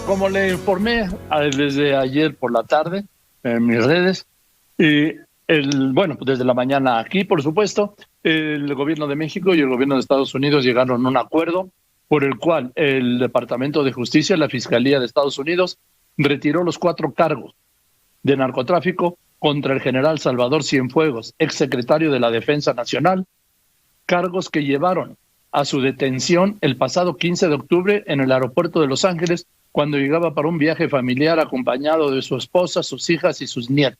Como le informé desde ayer por la tarde en mis redes, pues desde la mañana aquí, por supuesto, el gobierno de México y el gobierno de Estados Unidos llegaron a un acuerdo por el cual el Departamento de Justicia, la Fiscalía de Estados Unidos, retiró los 4 cargos de narcotráfico contra el general Salvador Cienfuegos, exsecretario de la Defensa Nacional, cargos que llevaron a su detención el pasado 15 de octubre en el aeropuerto de Los Ángeles, cuando llegaba para un viaje familiar acompañado de su esposa, sus hijas y sus nietos.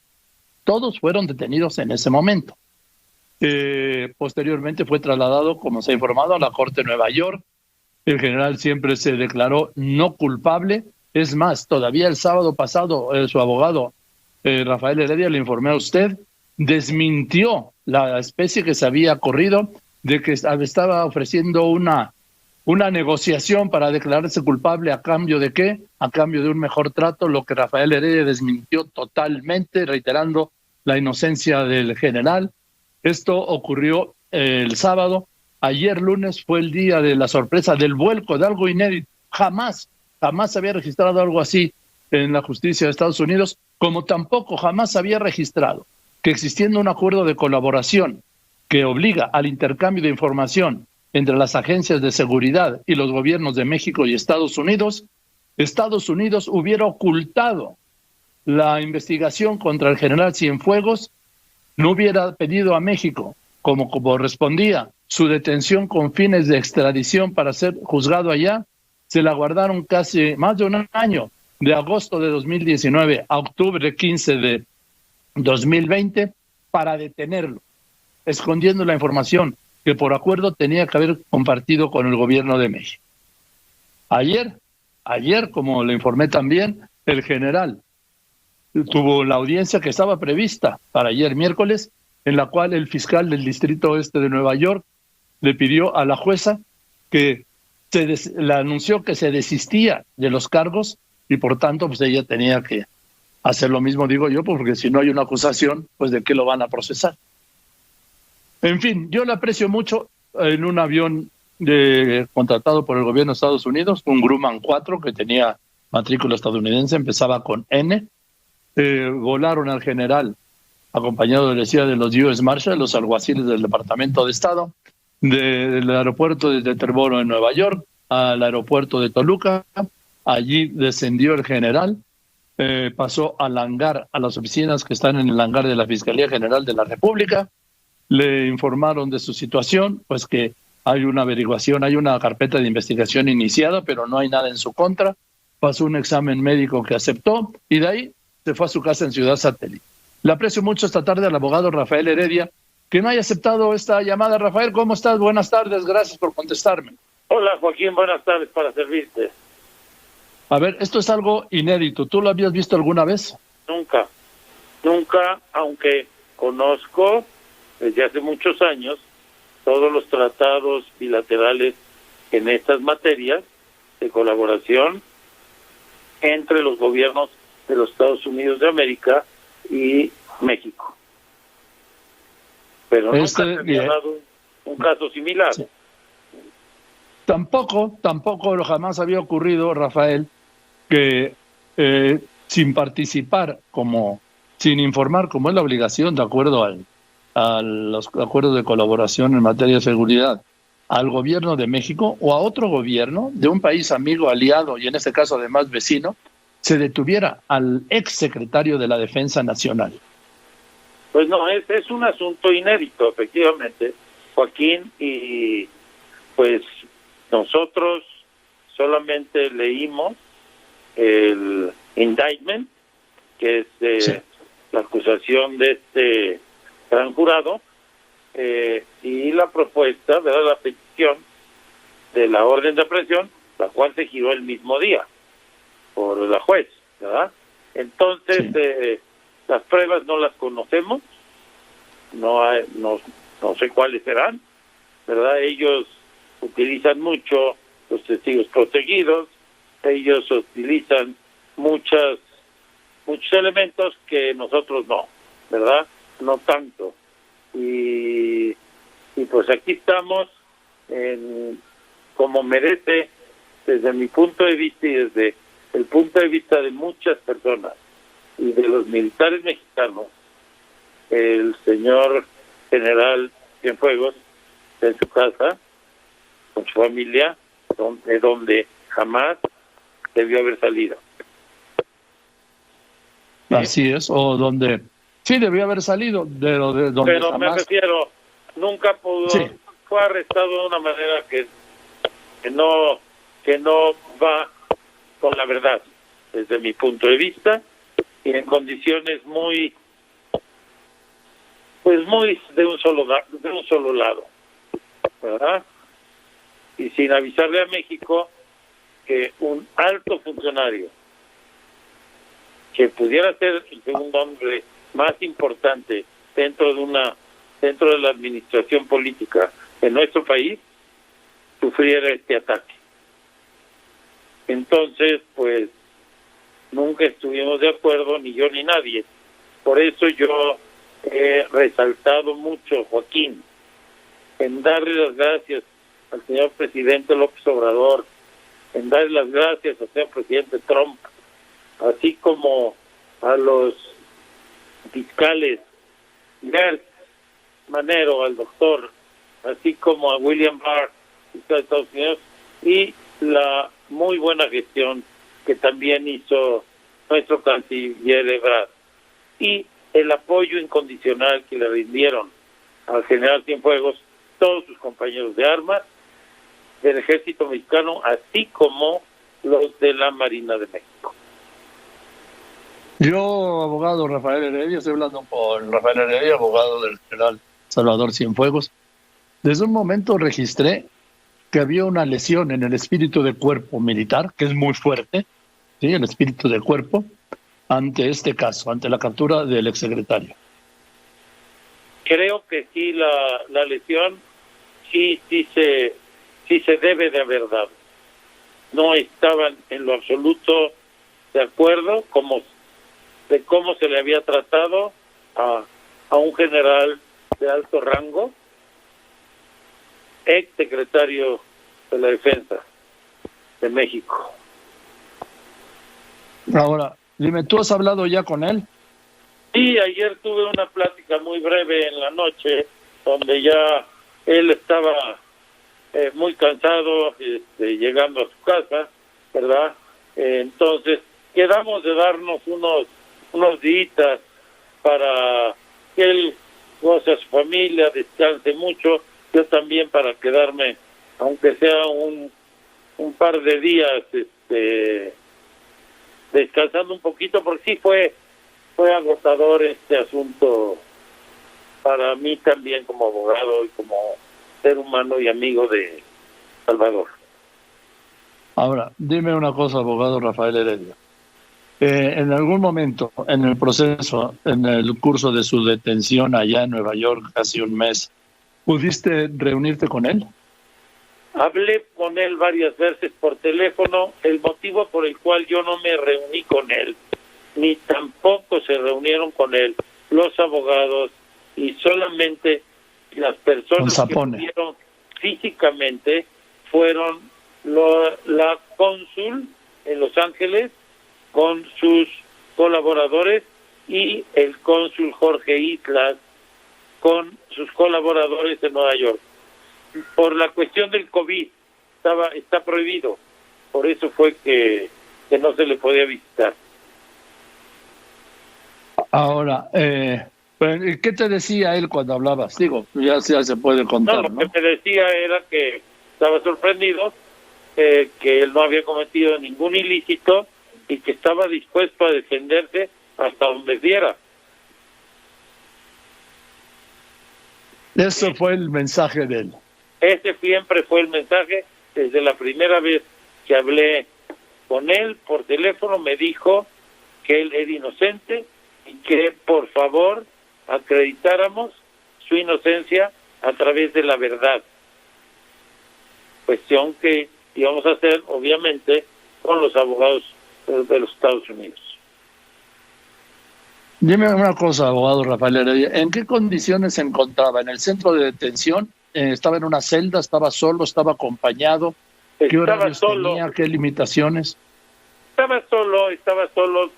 Todos fueron detenidos en ese momento. Posteriormente fue trasladado, como se ha informado, a la Corte de Nueva York. El general siempre se declaró no culpable. Es más, todavía el sábado pasado, su abogado, Rafael Heredia, le informé a usted, desmintió la especie que se había corrido de que estaba ofreciendo una negociación para declararse culpable a cambio de ¿qué? A cambio de un mejor trato, lo que Rafael Heredia desmintió totalmente, reiterando la inocencia del general. Esto ocurrió el sábado. Ayer lunes fue el día de la sorpresa, del vuelco, de algo inédito. Jamás se había registrado algo así en la justicia de Estados Unidos, como tampoco jamás se había registrado que, existiendo un acuerdo de colaboración que obliga al intercambio de información entre las agencias de seguridad y los gobiernos de México y Estados Unidos hubiera ocultado la investigación contra el general Cienfuegos, no hubiera pedido a México, como correspondía, su detención con fines de extradición para ser juzgado allá. Se la guardaron casi más de un año, de agosto de 2019 a octubre 15 de 2020, para detenerlo, escondiendo la información que por acuerdo tenía que haber compartido con el gobierno de México. Ayer, como le informé también, el general tuvo la audiencia que estaba prevista para ayer miércoles, en la cual el fiscal del Distrito Este de Nueva York le pidió a la jueza que le anunció que se desistía de los cargos y por tanto pues ella tenía que hacer lo mismo, digo yo, porque si no hay una acusación, pues ¿de qué lo van a procesar? En fin, yo le aprecio mucho. En un avión contratado por el gobierno de Estados Unidos, un Grumman 4 que tenía matrícula estadounidense, empezaba con N, volaron al general acompañado, decía, de los US Marshals, los alguaciles del Departamento de Estado, del aeropuerto de Teterboro en Nueva York al aeropuerto de Toluca. Allí descendió el general, pasó al hangar, a las oficinas que están en el hangar de la Fiscalía General de la República. Le informaron de su situación, pues que hay una averiguación, hay una carpeta de investigación iniciada, pero no hay nada en su contra. Pasó un examen médico que aceptó y de ahí se fue a su casa en Ciudad Satélite. Le aprecio mucho esta tarde al abogado Rafael Heredia, que no haya aceptado esta llamada. Rafael, ¿cómo estás? Buenas tardes, gracias por contestarme. Hola Joaquín, buenas tardes, para servirte. A ver, esto es algo inédito. ¿Tú lo habías visto alguna vez? Nunca, aunque conozco desde hace muchos años todos los tratados bilaterales en estas materias de colaboración entre los gobiernos de los Estados Unidos de América y México. Pero nunca se había dado un caso similar. Sí. Tampoco jamás había ocurrido, Rafael, que sin participar, sin informar, como es la obligación de acuerdo a los acuerdos de colaboración en materia de seguridad, al gobierno de México o a otro gobierno de un país amigo, aliado y en este caso además vecino, se detuviera al exsecretario de la Defensa Nacional. Pues no, es un asunto inédito, efectivamente, Joaquín, y pues nosotros solamente leímos el indictment, que es sí, la acusación de este gran jurado, y la propuesta, ¿verdad?, la petición de la orden de aprehensión, la cual se giró el mismo día por la juez, ¿verdad? Entonces, sí, las pruebas no las conocemos, no sé cuáles serán, ¿verdad? Ellos utilizan mucho los testigos protegidos, ellos utilizan muchos elementos que nosotros no, ¿verdad? No tanto. Y pues aquí estamos como merece desde mi punto de vista y desde el punto de vista de muchas personas y de los militares mexicanos, el señor general Cienfuegos en su casa, con su familia, de donde jamás debió haber salido. Así es, o donde sí debió haber salido, de donde pero jamás... me refiero, nunca pudo, sí. Fue arrestado de una manera que no va con la verdad, desde mi punto de vista, y en condiciones muy de un solo lado, ¿verdad? Y sin avisarle a México que un alto funcionario que pudiera ser el segundo hombre más importante dentro de la administración política en nuestro país sufriera este ataque. Entonces, pues nunca estuvimos de acuerdo, ni yo ni nadie. Por eso yo he resaltado mucho, Joaquín, en darle las gracias al señor presidente López Obrador, en darle las gracias al señor presidente Trump, así como a los fiscales Gertz Manero, al doctor, así como a William Barr, fiscal de Estados Unidos, y la muy buena gestión que también hizo nuestro canciller Ebrard, y el apoyo incondicional que le rindieron al general Cienfuegos todos sus compañeros de armas del ejército mexicano, así como los de la Marina de México. Yo, abogado Rafael Heredia, estoy hablando con Rafael Heredia, abogado del general Salvador Cienfuegos. Desde un momento registré que había una lesión en el espíritu de cuerpo militar, que es muy fuerte, ¿sí? El espíritu de cuerpo, ante este caso, ante la captura del exsecretario. Creo que sí, la lesión sí se debe de haber dado. No estaban en lo absoluto de acuerdo de cómo se le había tratado a un general de alto rango, ex secretario de la Defensa de México. Ahora, dime, ¿tú has hablado ya con él? Sí, ayer tuve una plática muy breve en la noche, donde ya él estaba muy cansado, llegando a su casa, ¿verdad? Entonces, quedamos de darnos unos días para que él goce a su familia, descanse mucho, yo también para quedarme, aunque sea un par de días, descansando un poquito, porque sí fue agotador este asunto para mí también como abogado y como ser humano y amigo de Salvador. Ahora, dime una cosa, abogado Rafael Heredia. En algún momento, en el proceso, en el curso de su detención allá en Nueva York, casi un mes, ¿pudiste reunirte con él? Hablé con él varias veces por teléfono. El motivo por el cual yo no me reuní con él, ni tampoco se reunieron con él los abogados, y solamente las personas que vieron físicamente fueron la cónsul en Los Ángeles con sus colaboradores y el cónsul Jorge Islas con sus colaboradores en Nueva York. Por la cuestión del COVID está prohibido, por eso fue que no se le podía visitar. Ahora, ¿qué te decía él cuando hablabas? Digo, ya se puede contar, ¿no? Lo que me decía era que estaba sorprendido, que él no había cometido ningún ilícito y que estaba dispuesto a defenderse hasta donde diera. Eso fue el mensaje de él. Ese siempre fue el mensaje. Desde la primera vez que hablé con él por teléfono me dijo que él era inocente y que por favor acreditáramos su inocencia a través de la verdad. Cuestión que íbamos a hacer, obviamente, con los abogados de los Estados Unidos. Dime una cosa, abogado Rafael Heredia, ¿en qué condiciones se encontraba? ¿En el centro de detención? ¿Estaba en una celda? ¿Estaba solo? ¿Estaba acompañado? ¿Qué horarios tenía? ¿Qué limitaciones? Estaba solo,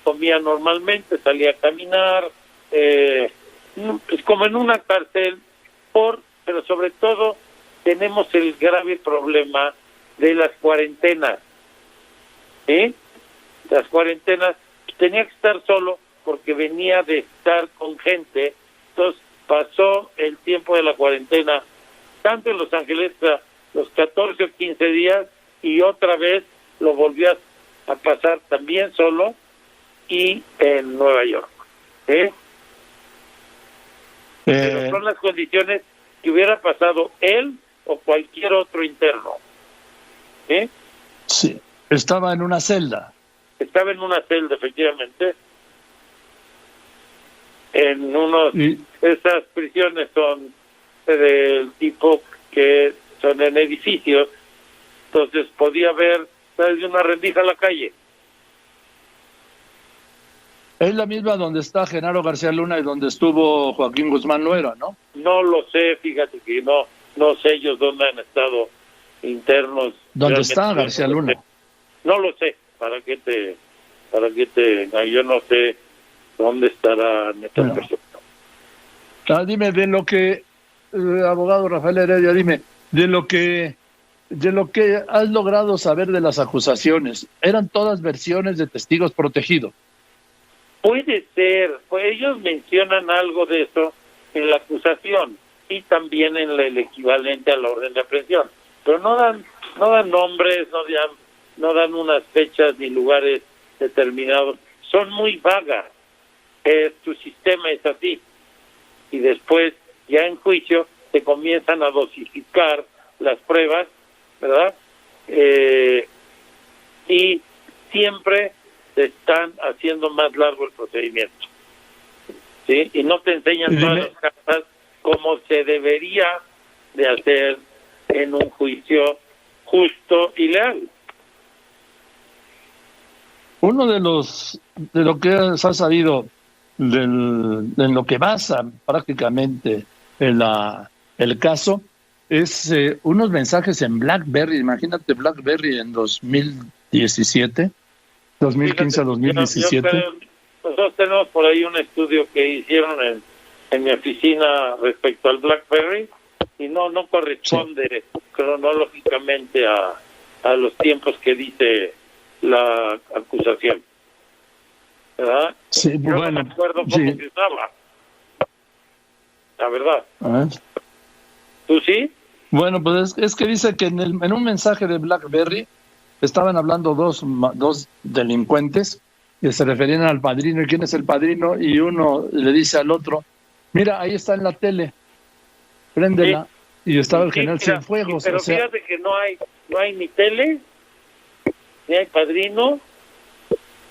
comía normalmente, salía a caminar, pues como en una cárcel, pero sobre todo tenemos el grave problema de las cuarentenas. ¿Sí? Las cuarentenas, tenía que estar solo porque venía de estar con gente, entonces pasó el tiempo de la cuarentena, tanto en Los Ángeles, los 14 o 15 días, y otra vez lo volvió a pasar también solo, y en Nueva York. Pero son las condiciones que hubiera pasado él o cualquier otro interno. Sí, estaba en una celda. Estaba en una celda, efectivamente. Esas prisiones son del tipo que son en edificios, entonces podía ver desde una rendija a la calle. Es la misma donde está Genaro García Luna y donde estuvo Joaquín Guzmán Loera, ¿no? No lo sé, fíjate que no sé ellos dónde han estado internos. ¿Dónde está García Luna? No lo sé, yo no sé dónde estarán estas personas. Dime de lo que, abogado Rafael Heredia, dime, de lo que has logrado saber de las acusaciones, ¿eran todas versiones de testigos protegidos? Puede ser, pues ellos mencionan algo de eso en la acusación y también en el equivalente a la orden de aprehensión, pero no dan nombres, no dan unas fechas ni lugares determinados, son muy vagas. Tu sistema es así, y después ya en juicio se comienzan a dosificar las pruebas, ¿verdad? Y siempre se están haciendo más largo el procedimiento, ¿sí? Y no te enseñan todas las cartas como se debería de hacer en un juicio justo y leal. Uno de lo que has sabido en lo que basa prácticamente el caso es unos mensajes en BlackBerry. Imagínate BlackBerry en 2017, 2015 a 2017. Nosotros tenemos por ahí un estudio que hicieron en mi oficina respecto al BlackBerry y no corresponde cronológicamente a los tiempos que dice la acusación, ¿verdad? Sí, yo bueno, no me acuerdo cómo se usaba, la verdad. ¿Tú sí? Bueno, pues es que dice que en un mensaje de BlackBerry estaban hablando dos delincuentes que se referían al padrino. ¿Y quién es el padrino? Y uno le dice al otro, mira, ahí está en la tele, préndela. Sí. Y estaba el general Cienfuegos. Pero fíjate que no hay ni tele, ni hay padrino,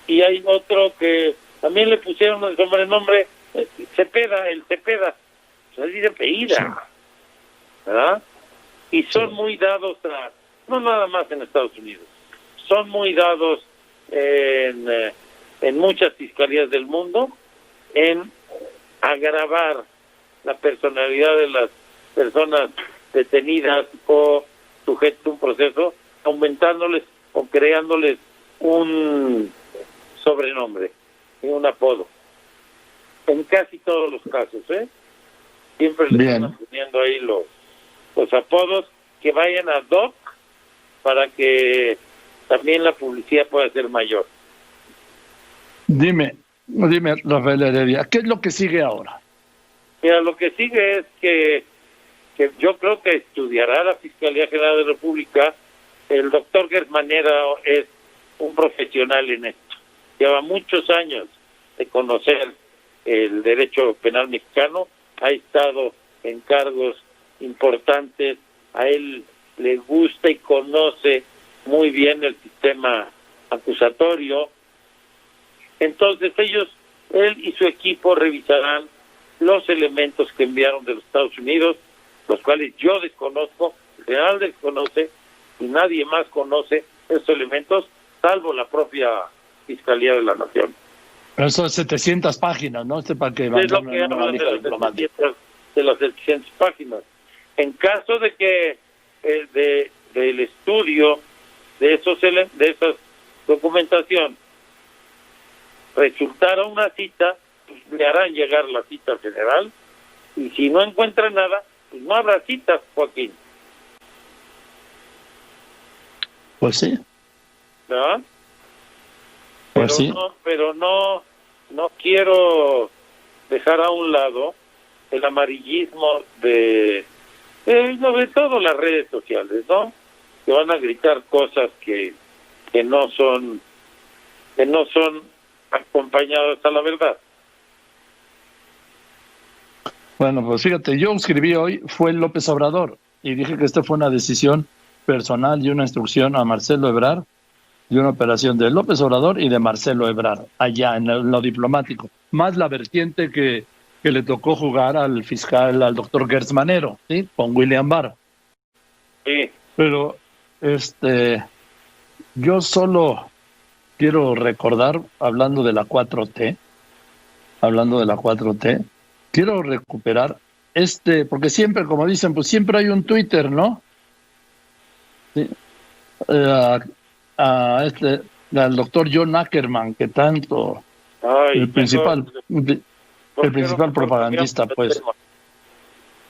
y hay otro que también le pusieron el sobrenombre Cepeda, o sea, dice apellida, ¿verdad? Y son muy dados no nada más en Estados Unidos, son muy dados en muchas fiscalías del mundo en agravar la personalidad de las personas detenidas o sujetas a un proceso, aumentándoles o creándoles un sobrenombre y un apodo. En casi todos los casos, siempre les están poniendo ahí los apodos que vayan ad hoc para que también la publicidad pueda ser mayor. Dime, Rafael Heredia, ¿qué es lo que sigue ahora? Mira, lo que sigue es que yo creo que estudiará la Fiscalía General de la República. El doctor Gersmanera es un profesional en esto. Lleva muchos años de conocer el derecho penal mexicano, ha estado en cargos importantes, a él le gusta y conoce muy bien el sistema acusatorio. Entonces él y su equipo revisarán los elementos que enviaron de los Estados Unidos, los cuales yo desconozco, el general desconoce y nadie más conoce esos elementos, salvo la propia Fiscalía de la Nación. Pero son 700 páginas, ¿no? Para que es lo que hablan de las 700 páginas. En caso de que del estudio de esas documentación resultara una cita, pues le harán llegar la cita general, y si no encuentra nada, pues no habrá citas, Joaquín. Pues sí. ¿Verdad? Pues sí. Pero no quiero dejar a un lado el amarillismo de sobre todo las redes sociales, ¿no? Que van a gritar cosas que no son acompañadas a la verdad. Bueno, pues fíjate, yo escribí hoy, fue López Obrador, y dije que esta fue una decisión personal y una instrucción a Marcelo Ebrard, y una operación de López Obrador y de Marcelo Ebrard, allá en lo diplomático, más la vertiente que le tocó jugar al fiscal, al doctor Gertz Manero, ¿sí? Con William Barr. Sí. Pero yo solo quiero recordar, hablando de la 4T, quiero recuperar porque siempre, como dicen, pues siempre hay un Twitter, ¿no? Sí. Al doctor John Ackerman, que tanto, el principal propagandista, pues,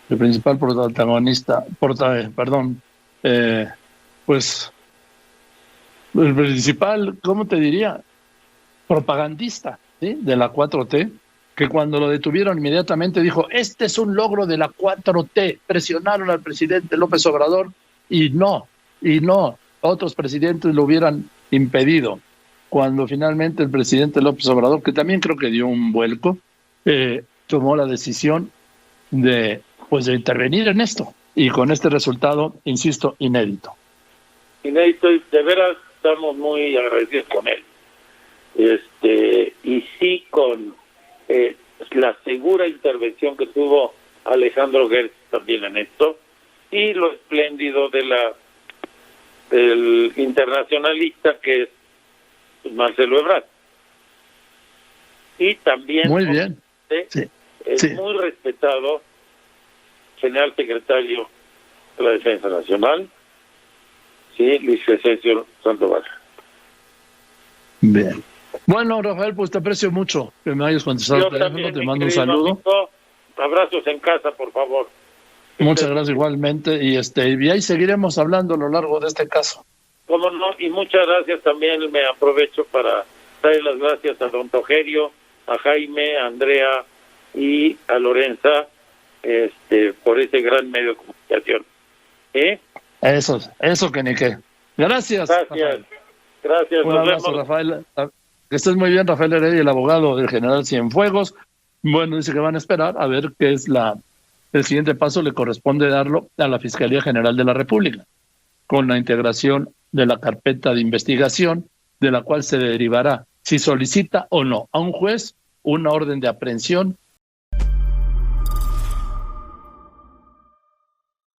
el principal protagonista, pues, el principal, ¿cómo te diría? Propagandista, ¿sí? De la 4T, que cuando lo detuvieron inmediatamente dijo, este es un logro de la 4T, presionaron al presidente López Obrador y no, otros presidentes lo hubieran impedido. Cuando finalmente el presidente López Obrador, que también creo que dio un vuelco, tomó la decisión de intervenir en esto, y con este resultado, insisto, inédito. Inédito, y de veras estamos muy agradecidos con él. Y sí con la segura intervención que tuvo Alejandro Gertz también en esto, y lo espléndido del internacionalista que es Marcelo Ebrard. Y también muy bien. Muy respetado general secretario de la Defensa Nacional, sí, Luis Crescencio Sandoval. Bien. Bueno, Rafael, pues te aprecio mucho que me hayas contestado el teléfono, te mando un saludo. Amigo, abrazos en casa, por favor. Muchas gracias igualmente, y ahí seguiremos hablando a lo largo de este caso. Cómo no, y muchas gracias también, me aprovecho para dar las gracias a don Togerio, a Jaime, a Andrea y a Lorenza, por ese gran medio de comunicación. Eso que ni qué. Gracias. Gracias. Un abrazo, Rafael. Que estés muy bien, Rafael Heredia, el abogado del general Cienfuegos. Bueno, dice que van a esperar a ver qué es el siguiente paso, le corresponde darlo a la Fiscalía General de la República, con la integración de la carpeta de investigación, de la cual se derivará, si solicita o no, a un juez una orden de aprehensión